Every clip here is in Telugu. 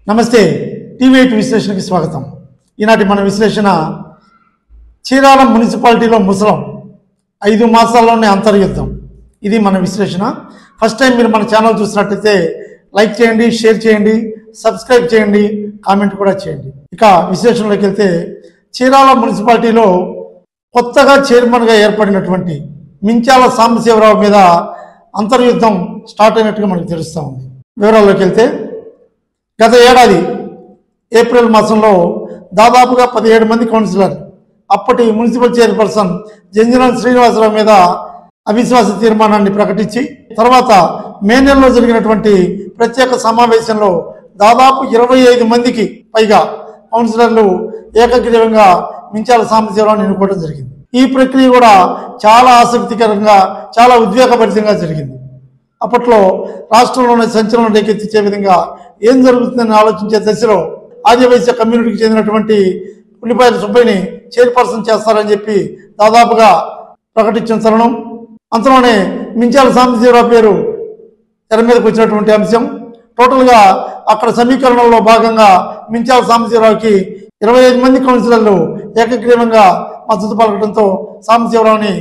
నమస్తే టీవీ8 విశ్లేషణకి స్వాగతం. ఈనాటి మన విశ్లేషణ చీరాల మున్సిపాలిటీలో ముసలం 5 మాసాల్లోనే అంతర్యుద్ధం. ఇది మన విశ్లేషణ. ఫస్ట్ టైం మీరు మన ఛానల్ చూసినట్లయితే లైక్ చేయండి, షేర్ చేయండి, సబ్స్క్రైబ్ చేయండి, కామెంట్ కూడా చేయండి. ఇక విశ్లేషణలోకి వెళ్తే చీరాల మున్సిపాలిటీలో కొత్తగా చైర్మన్గా ఏర్పడినటువంటి మించాల సాంబశివరావు మీద అంతర్యుద్ధం స్టార్ట్ అయినట్టుగా మనకు తెలుస్తూ ఉంది. వివరాల్లోకి వెళ్తే గత ఏడాది ఏప్రిల్ మాసంలో దాదాపుగా 17 మంది కౌన్సిలర్ అప్పటి మున్సిపల్ చైర్పర్సన్ జంజనం శ్రీనివాసరావు మీద అవిశ్వాస తీర్మానాన్ని ప్రకటించి తర్వాత మే నెలలో జరిగినటువంటి ప్రత్యేక సమావేశంలో దాదాపు 25 మందికి పైగా కౌన్సిలర్లు ఏకగ్రీవంగా మించాల సాంబశివరావుని ఎన్నుకోవడం జరిగింది. ఈ ప్రక్రియ కూడా చాలా ఆసక్తికరంగా, చాలా ఉద్వేగభరితంగా జరిగింది. అప్పట్లో రాష్ట్రంలోని సంచలనం రేకెత్తించే విధంగా ఏం జరుగుతుందని ఆలోచించే దశలో ఆదివాసీ కమ్యూనిటీకి చెందినటువంటి ఉల్లిపాయల సుబ్బయ్యని చైర్పర్సన్ చేస్తారని చెప్పి దాదాపుగా ప్రకటించిన తరుణం. అంతలోనే మించాల సాంబశివరావు పేరు తెర మీదకి వచ్చినటువంటి అంశం. టోటల్గా అక్కడ సమీకరణలో భాగంగా మించాల సాంబశివరావుకి 25 మంది కౌన్సిలర్లు ఏకగ్రీవంగా మద్దతు పలకడంతో సాంబశివరావుని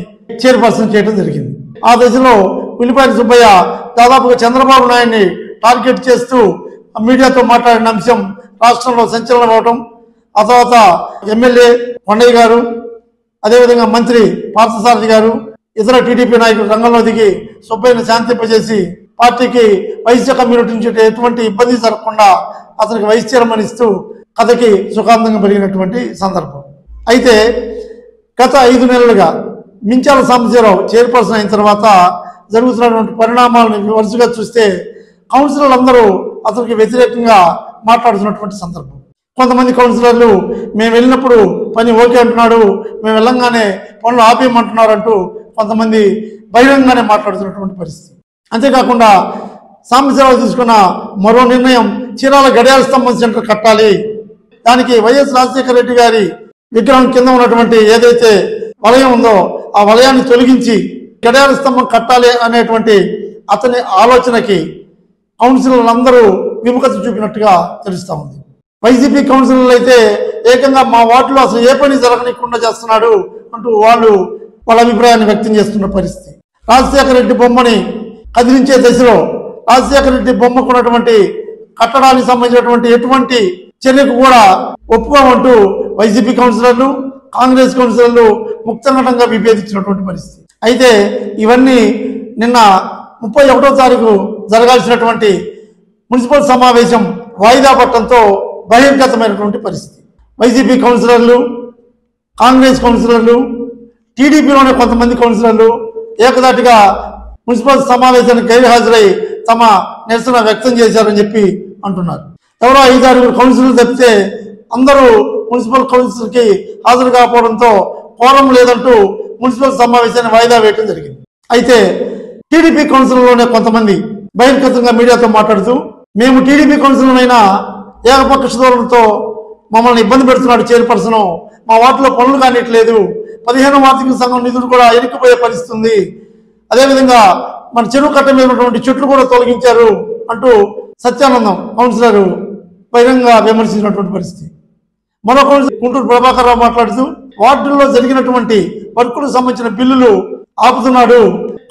చైర్పర్సన్ చేయడం జరిగింది. ఆ దశలో ఉల్లిపాయల సుబ్బయ్య దాదాపుగా చంద్రబాబు నాయుడిని టార్గెట్ చేస్తూ మీడియాతో మాట్లాడిన అంశం రాష్ట్రంలో సంచలనం అవడం. ఆ తర్వాత ఎమ్మెల్యే కొండయ్య గారు, అదేవిధంగా మంత్రి పార్థసారథి గారు, ఇతర టీడీపీ నాయకులు రంగంలో దిగి సుబ్బయ్యను శాంతింపజేసి పార్టీకి వైశ్య కమ్యూనిటీ నుంచి ఎటువంటి ఇబ్బంది జరగకుండా అతనికి వైస్ చైర్మన్ ఇస్తూ కథకి సుఖాంతంగా పెరిగినటువంటి సందర్భం. అయితే గత 5 నెలలుగా మించాల సాంబశివరావు చైర్పర్సన్ అయిన తర్వాత జరుగుతున్నటువంటి పరిణామాలను వరుసగా చూస్తే కౌన్సిలర్లు అందరూ అతనికి వ్యతిరేకంగా మాట్లాడుతున్నటువంటి సందర్భం. కొంతమంది కౌన్సిలర్లు మేము వెళ్ళినప్పుడు పని ఓకే అంటున్నాడు, మేము వెళ్ళంగానే పనులు ఆపేయమంటున్నారు అంటూ కొంతమంది బహిరంగంగానే మాట్లాడుతున్నటువంటి పరిస్థితి. అంతేకాకుండా సాంబశివరావు తీసుకున్న మరో నిర్ణయం, చీరాల గడియార స్తంభం సెంటర్ కట్టాలి, దానికి వైఎస్ రాజశేఖర రెడ్డి గారి విగ్రహం కింద ఉన్నటువంటి ఏదైతే వలయం ఉందో ఆ వలయాన్ని తొలగించి గడియార స్తంభం కట్టాలి అనేటువంటి అతని ఆలోచనకి కౌన్సిలర్లు అందరూ విముఖత చూపినట్టుగా తెలుస్తూ ఉంది. వైసీపీ కౌన్సిలర్లు అయితే ఏకంగా మా వార్డులో అసలు ఏ పని జరగనికుండా చేస్తున్నాడు అంటూ వాళ్ళ అభిప్రాయాన్ని వ్యక్తం చేస్తున్న పరిస్థితి. రాజశేఖర రెడ్డి బొమ్మని కదిలించే దశలో రాజశేఖర రెడ్డి బొమ్మకున్నటువంటి కట్టడానికి సంబంధించినటువంటి ఎటువంటి చర్యకు కూడా ఒప్పుకోమంటూ వైసీపీ కౌన్సిలర్లు, కాంగ్రెస్ కౌన్సిలర్లు ముక్తంగటంగా విభేదించినటువంటి పరిస్థితి. అయితే ఇవన్నీ నిన్న 31వ తారీఖు జరగాల్సినటువంటి మున్సిపల్ సమావేశం వాయిదా పట్టడంతో బహిర్గతమైనటువంటి పరిస్థితి. వైసీపీ కౌన్సిలర్లు, కాంగ్రెస్ కౌన్సిలర్లు, టీడీపీలోని కొంతమంది కౌన్సిలర్లు ఏకదాటిగా మున్సిపల్ సమావేశానికి గైర్హాజరై తమ నిరసన వ్యక్తం చేశారని చెప్పి అంటున్నారు. ఎవరో 5-6 కౌన్సిలర్లు తప్పితే అందరూ మున్సిపల్ కౌన్సిల్కి హాజరు కాకపోవడంతో కోరం లేదంటూ మున్సిపల్ సమావేశాన్ని వాయిదా వేయడం జరిగింది. అయితే టీడీపీ కౌన్సిలర్లోనే కొంతమంది బహిర్గతంగా మీడియాతో మాట్లాడుతూ మేము టీడీపీ కౌన్సిలర్లైనా ఏకపక్ష ధోరణితో మమ్మల్ని ఇబ్బంది పెడుతున్నాడు చైర్పర్సన్, మా వార్డులో పనులు కానిట్లేదు, 15వ ఆర్థిక సంఘం నిధులు కూడా ఇరుక్కుపోయే పరిస్థితి ఉంది, అదేవిధంగా మన చెరువు కట్ట మీద ఉన్నటువంటి చెట్లు కూడా తొలగించారు అంటూ సత్యానందం కౌన్సిలర్ బహిరంగంగా విమర్శించినటువంటి పరిస్థితి. మరో కౌన్సిలర్ గుంటూరు ప్రభాకర్ రావు మాట్లాడుతూ వార్డుల్లో జరిగినటువంటి వర్కులకు సంబంధించిన బిల్లులు ఆపుతున్నాడు,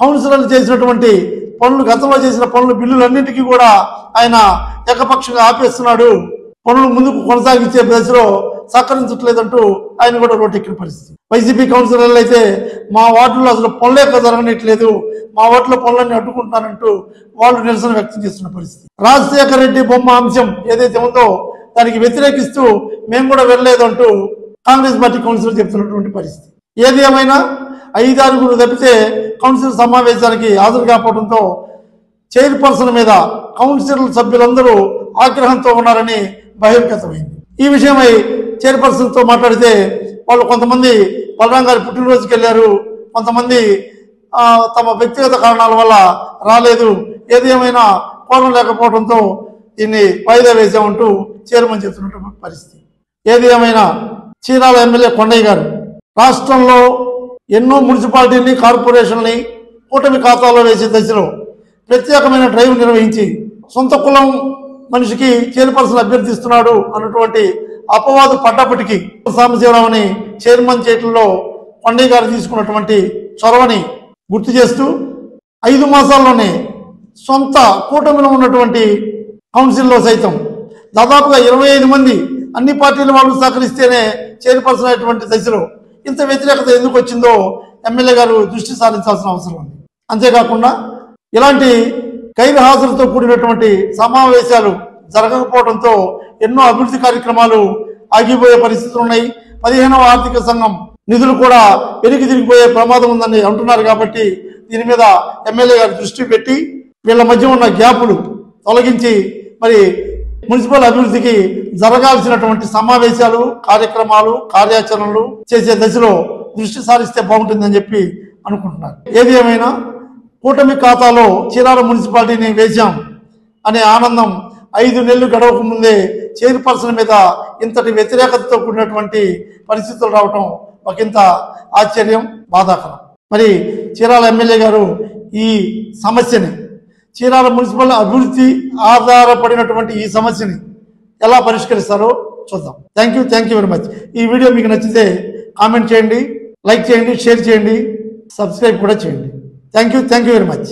కౌన్సిలర్లు చేసినటువంటి పనులు, గతంలో చేసిన పనులు బిల్లులన్నింటికీ కూడా ఆయన ఏకపక్షంగా ఆపేస్తున్నాడు, పనులు ముందుకు కొనసాగించే దశలో సహకరించట్లేదంటూ ఆయన కూడా రోడ్డెక్కిన పరిస్థితి. వైసీపీ కౌన్సిలర్లు అయితే మా వార్డులో అసలు పనులే జరగనట్లేదు, మా వార్డులో పనులన్నీ అడ్డుకుంటున్నారంటూ వాళ్ళు నిరసన వ్యక్తం చేస్తున్న పరిస్థితి. రాజశేఖర రెడ్డి బొమ్మ అంశం ఏదైతే ఉందో దానికి వ్యతిరేకిస్తూ మేము కూడా వెళ్ళలేదు అంటూ కాంగ్రెస్ పార్టీ కౌన్సిలర్ చెప్తున్నటువంటి పరిస్థితి. ఏది ఏమైనా 5-6 తప్పితే కౌన్సిల్ సమావేశానికి హాజరు కాకపోవడంతో చైర్పర్సన్ మీద కౌన్సిలర్ సభ్యులందరూ ఆగ్రహంతో ఉన్నారని బహిర్గతమైంది. ఈ విషయమై చైర్పర్సన్తో మాట్లాడితే వాళ్ళు కొంతమంది బలరాం గారి పుట్టినరోజుకి వెళ్ళారు, కొంతమంది తమ వ్యక్తిగత కారణాల వల్ల రాలేదు, ఏది ఏమైనా కోరం లేకపోవడంతో దీన్ని వాయిదా వేసామంటూ చైర్మన్ చెప్తున్నటువంటి పరిస్థితి. ఏది ఏమైనా చీరాల ఎమ్మెల్యే కొండయ్య గారు రాష్ట్రంలో ఎన్నో మున్సిపాలిటీని, కార్పొరేషన్ని కూటమి ఖాతాలో వేసే దశలో ప్రత్యేకమైన డ్రైవ్ నిర్వహించి సొంత కులం మనిషికి చైర్పర్సన్ అభ్యర్థిస్తున్నాడు అన్నటువంటి అపవాదు పడ్డప్పటికీ సాంబశివరావుని చైర్మన్ చేయటంలో కొండయ్య గారు తీసుకున్నటువంటి చొరవని గుర్తు చేస్తూ 5 మాసాల్లోనే సొంత కూటమిలో ఉన్నటువంటి కౌన్సిల్లో సైతం దాదాపుగా 25 మంది అన్ని పార్టీల వాళ్ళు సహకరిస్తేనే చైర్పర్సన్ అయినటువంటి దశలో ఇంత వ్యతిరేకత ఎందుకు వచ్చిందో ఎమ్మెల్యే గారు దృష్టి సారించాల్సిన అవసరం ఉంది. అంతేకాకుండా ఇలాంటి గైరు హాజరుతో కూడినటువంటి సమావేశాలు జరగకపోవడంతో ఎన్నో అభివృద్ధి కార్యక్రమాలు ఆగిపోయే పరిస్థితులు ఉన్నాయి. 15వ ఆర్థిక సంఘం నిధులు కూడా వెనక్కి తిరిగిపోయే ప్రమాదం ఉందని అంటున్నారు. కాబట్టి దీని మీద ఎమ్మెల్యే గారు దృష్టి పెట్టి వీళ్ళ మధ్య ఉన్న గ్యాపులు తొలగించి మరి మున్సిపల్ అభివృద్ధికి జరగాల్సినటువంటి సమావేశాలు, కార్యక్రమాలు, కార్యాచరణలు చేసే దశలో దృష్టి సారిస్తే బాగుంటుందని చెప్పి అనుకుంటున్నారు. ఏది ఏమైనా కూటమి ఖాతాలో చీరాల మున్సిపాలిటీని వేశాం అనే ఆనందం 5 నెలలు గడవక ముందే చైర్పర్సన్ మీద ఇంతటి వ్యతిరేకతతో కూడినటువంటి పరిస్థితులు రావటం ఒకంత ఆశ్చర్యం, బాధాకరం. మరి చీరాల ఎమ్మెల్యే గారు ఈ సమస్యని, చీరాల మున్సిపల్ అభివృద్ధి ఆధారపడినటువంటి ఈ సమస్యని ఎలా పరిష్కరిస్తారో చూద్దాం. Thank you very much. ఈ వీడియో మీకు నచ్చితే కామెంట్ చేయండి, లైక్ చేయండి, షేర్ చేయండి, సబ్స్క్రైబ్ కూడా చేయండి. Thank you very much.